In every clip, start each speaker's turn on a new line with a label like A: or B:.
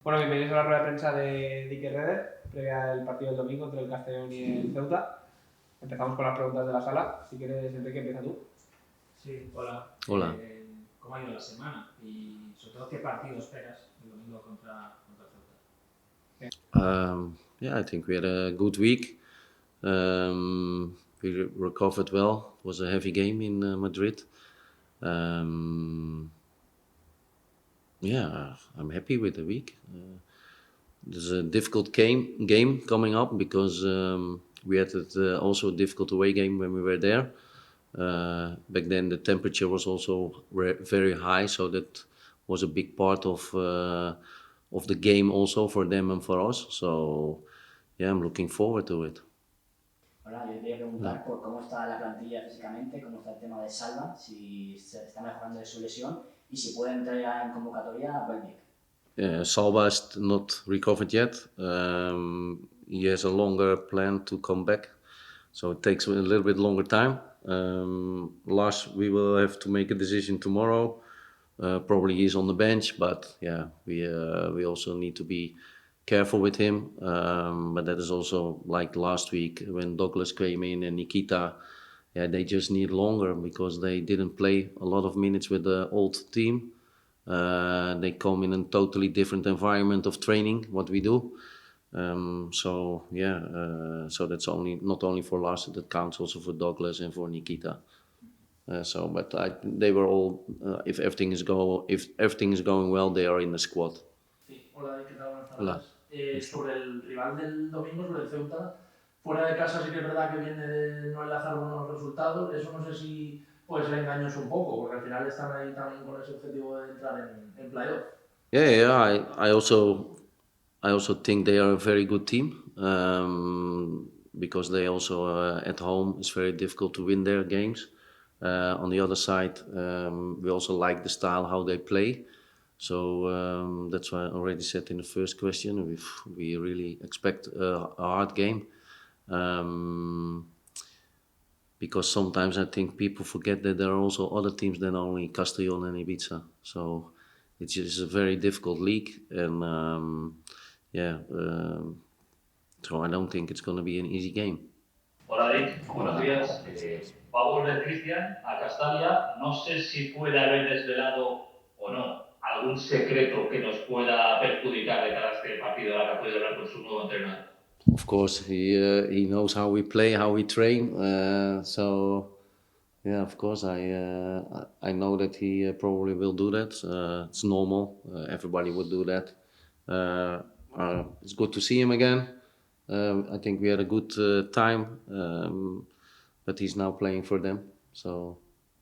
A: Bueno, bienvenidos a la rueda de prensa de Schreuder, previa al partido del domingo entre el Castellón y el Ceuta. Empezamos con las preguntas de la sala. Si quieres, Enrique, empieza tú.
B: Sí, hola.
C: Hola.
B: ¿Cómo ha ido la semana? Y sobre todo, ¿qué partido esperas el domingo contra el Ceuta?
C: Yeah, I think we had a good week. We recovered well. It was a heavy game in Madrid. Yeah, I'm happy with the week. There's a difficult game coming up because we had also a difficult away game when we were there. Back then the temperature was also very high, so that was a big part of the game also for them and for us. So yeah, I'm looking forward to it.
D: Hola, yo te quería preguntar por cómo está la plantilla físicamente, cómo está el tema de Salva, si se está mejorando de su lesión y si puede entrar ya en convocatoria a Belgique.
C: Salva is not recovered yet. He has a longer plan to come back, so it takes a little bit longer time. Lars, we will have to make a decision tomorrow. Probably he's on the bench, but yeah, we also need to be careful with him. But that is also like last week when Douglas came in and Nikita. Yeah, they just need longer because they didn't play a lot of minutes with the old team. They come in a totally different environment of training, what we do. So yeah, so that's not only for Lars, that counts also for Douglas and for Nikita. But they were all. If everything is going well, they are in the squad.
B: Sí, hola, ¿qué tal? Buenas tardes.
C: Hola.
B: Sobre el rival del domingo, sobre el Ceuta, fuera de casa sí que es verdad que viene de no enlazar buenos resultados. Eso no sé si puede ser engañoso un poco, porque al final están ahí también con ese objetivo de entrar en playoff.
C: Yeah. I also think they are a very good team because they also at home it's very difficult to win their games. On the other side, we also like the style how they play. So that's why I already said in the first question, we really expect a hard game. Because sometimes I think people forget that there are also other teams than only Castellón and Ibiza. So it's just a very difficult league, and so I don't think it's going to be an easy game.
E: Hola Rick, buenos días. Va a volver Cristian a Castalia. No sé si puede haber desvelado o no algún secreto que nos pueda perjudicar de cara a este partido, ahora que ha podido hablar con su nuevo entrenador.
C: Of course, he knows how we play, how we train. So yeah, of course, I know that he probably will do that. It's normal. Everybody would do that. It's good to see him again. I think we had a good time, but he's now playing for them. So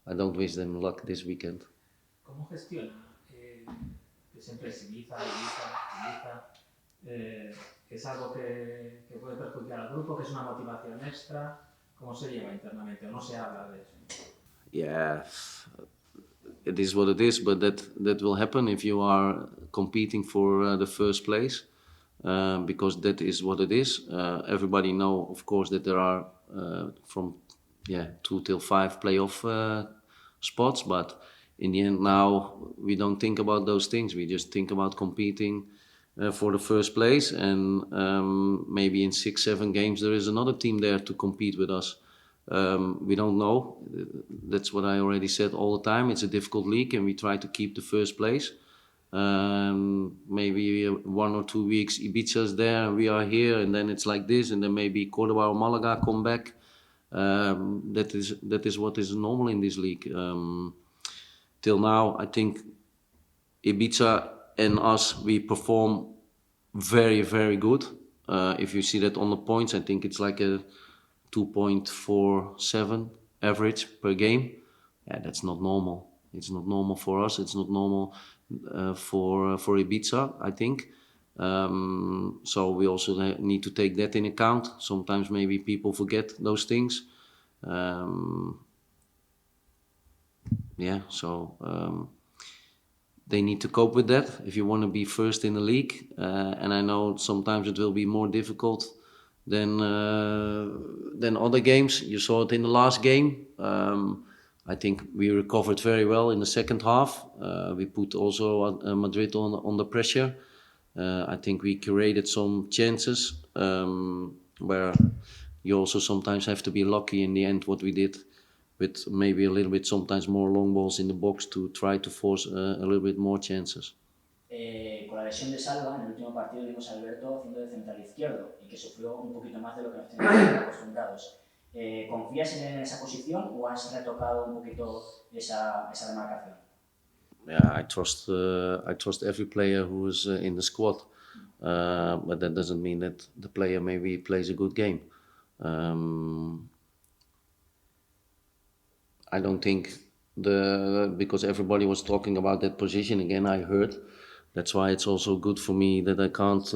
C: I don't wish them luck this weekend.
B: ¿Cómo gestiona que siempre es Ibiza? ¿Es algo que puede perjudicar al grupo, que es una motivación extra? ¿Cómo se lleva internamente o no se habla de eso?
C: Yeah, it is what it is, but that will happen if you are competing for the first place, because that is what it is. Everybody know, of course, that there are from 2 till 5 playoff spots, but in the end now we don't think about those things. We just think about competing for the first place, and maybe in 6-7 games there is another team there to compete with us. We don't know. That's what I already said all the time. It's a difficult league and we try to keep the first place. Maybe 1 or 2 weeks Ibiza's there and we are here, and then it's like this, and then maybe Cordoba or Malaga come back. That is what is normal in this league. Till now, I think Ibiza and us, we perform very, very good. If you see that on the points, I think it's like a 2.47 average per game. Yeah, that's not normal. It's not normal for us. It's not normal for Ibiza, I think. So we also need to take that in account. Sometimes maybe people forget those things. They need to cope with that if you want to be first in the league. And I know sometimes it will be more difficult than other games. You saw it in the last game. I think we recovered very well in the second half. We put also Madrid on the pressure. I think we curated some chances where you also sometimes have to be lucky in the end what we did, with maybe a little bit sometimes more long balls in the box to try to force a little bit more chances.
D: Con la lesión de Salva, en el último partido vimos a Alberto haciendo de central izquierdo y que sufrió un poquito más de lo que nos teníamos acostumbrados. ¿Confías en él en esa posición o has retocado un poquito esa demarcación?
C: Yeah, I trust every player who is in the squad, but that doesn't mean that the player maybe plays a good game. I don't think because everybody was talking about that position again. I heard. That's why it's also good for me that I can't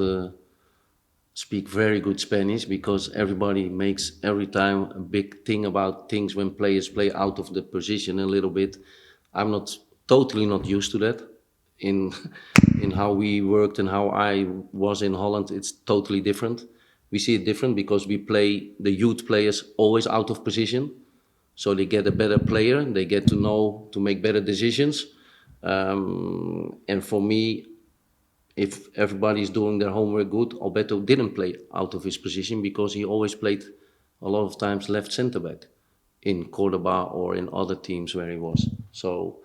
C: speak very good Spanish, because everybody makes every time a big thing about things when players play out of the position a little bit. I'm not totally not used to that. In how we worked and how I was in Holland, it's totally different. We see it different because we play the youth players always out of position, so they get a better player. They get to know to make better decisions. And for me, if everybody is doing their homework good, Alberto didn't play out of his position because he always played a lot of times left center back in Cordoba or in other teams where he was. So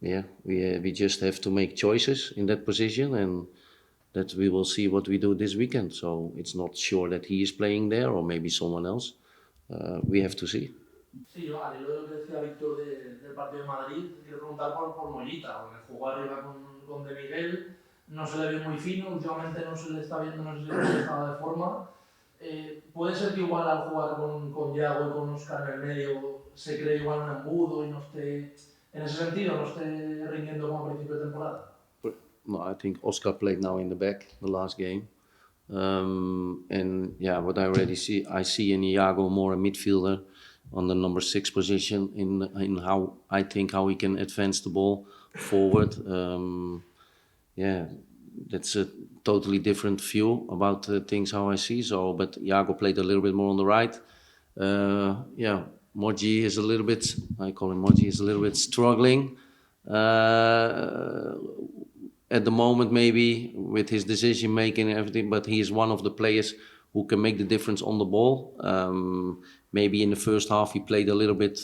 C: yeah, we just have to make choices in that position, and that we will see what we do this weekend. So it's not sure that he is playing there or maybe someone else. We have to see.
B: Sí, yo, al hilo de lo que decía Víctor del partido de Madrid, quiero preguntar por Mollita, porque jugó arriba con De Miguel, no se le vio muy fino, últimamente no se le está viendo, no sé si es estado de forma. Puede ser que igual al jugar con Yago y con Oscar en el medio se cree igual un embudo y no esté, en ese sentido, no esté rindiendo como a principio de temporada.
C: No, I think Oscar played now in the back the last game. And yeah, what I already see, I see in Iago more a midfielder on the number 6 position in how I think how he can advance the ball forward. Yeah, that's a totally different view about things how I see. So, but Iago played a little bit more on the right. Yeah, Moji is a little bit, I call him Moji, is a little bit struggling at the moment, maybe with his decision making and everything, but he is one of the players who can make the difference on the ball. Maybe in the first half he played a little bit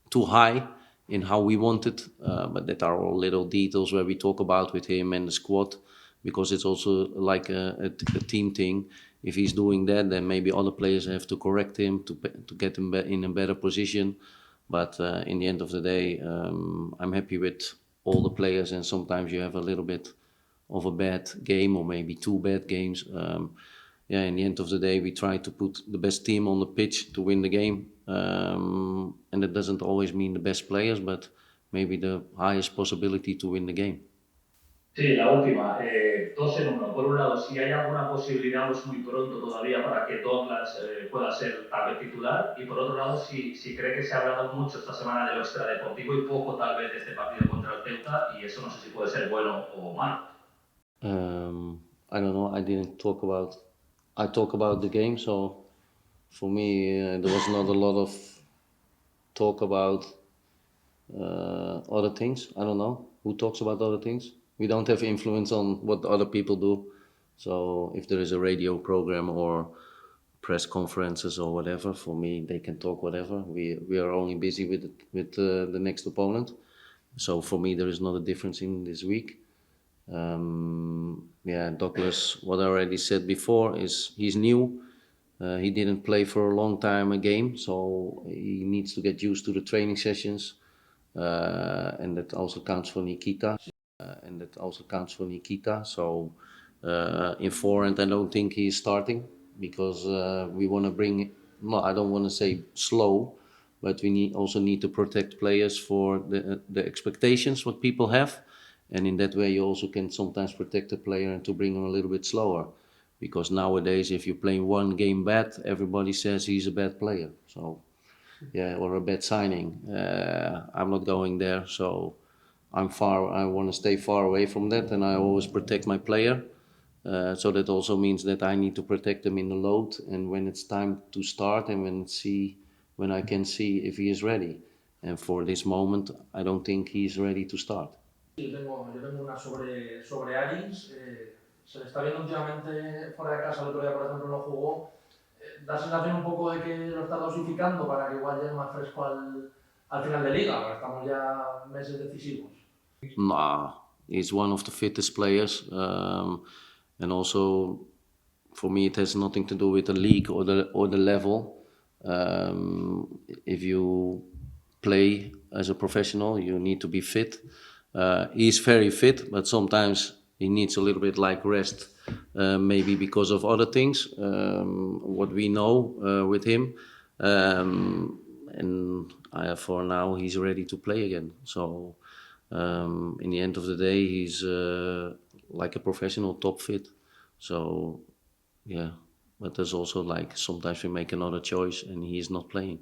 C: too high in how we wanted, but that are all little details where we talk about with him and the squad, because it's also like a team thing. If he's doing that, then maybe other players have to correct him to get him in a better position. But in the end of the day, I'm happy with all the players, and sometimes you have a little bit of a bad game or maybe 2 bad games. Yeah, in the end of the day, we try to put the best team on the pitch to win the game, and that doesn't always mean the best players, but maybe the highest possibility to win the game.
E: Sí, la última, 2 en 1. Por un lado, si hay alguna posibilidad, es muy pronto todavía para que Douglas pueda ser tal vez titular, y por otro lado, si cree que se ha hablado mucho esta semana de lo extradeportivo y poco tal vez de este partido contra el Ceuta, y eso no sé si puede ser bueno o malo.
C: I don't know, I didn't talk about, I talk about the game, so for me there was not a lot of talk about other things. I don't know who talks about other things. We don't have influence on what other people do. So if there is a radio program or press conferences or whatever, for me they can talk whatever. We are only busy with the next opponent. So for me there is not a difference in this week. Yeah, Douglas, what I already said before is he's new. He didn't play for a long time a game, so he needs to get used to the training sessions. And that also counts for Nikita. So in forehand, I don't think he's starting because we want to bring. No, I don't want to say slow, but we also need to protect players for the expectations what people have, and in that way you also can sometimes protect the player and to bring him a little bit slower. Because nowadays, if you're playing one game bad, everybody says he's a bad player. So, yeah, or a bad signing. I'm not going there, so I'm far. I want to stay far away from that, and I always protect my player. So that also means that I need to protect them in the load, and when it's time to start, and when I can see if he is ready. And for this moment, I don't think he's ready to start.
B: Yo tengo una sobre Aris. Se le está viendo últimamente fuera de casa, el otro día por ejemplo no jugó. Da sensación un poco de que lo está dosificando para que igual llegue más fresco al final de liga, porque estamos ya meses decisivos.
C: Nah, he's one of the fittest players, and also for me it has nothing to do with the league or the level. If you play as a professional, you need to be fit. He's very fit, but sometimes he needs a little bit like rest, maybe because of other things. What we know with him, and for now he's ready to play again. So in the end of the day, he's like a professional, top fit. So yeah, but there's also like sometimes we make another choice and he is not playing.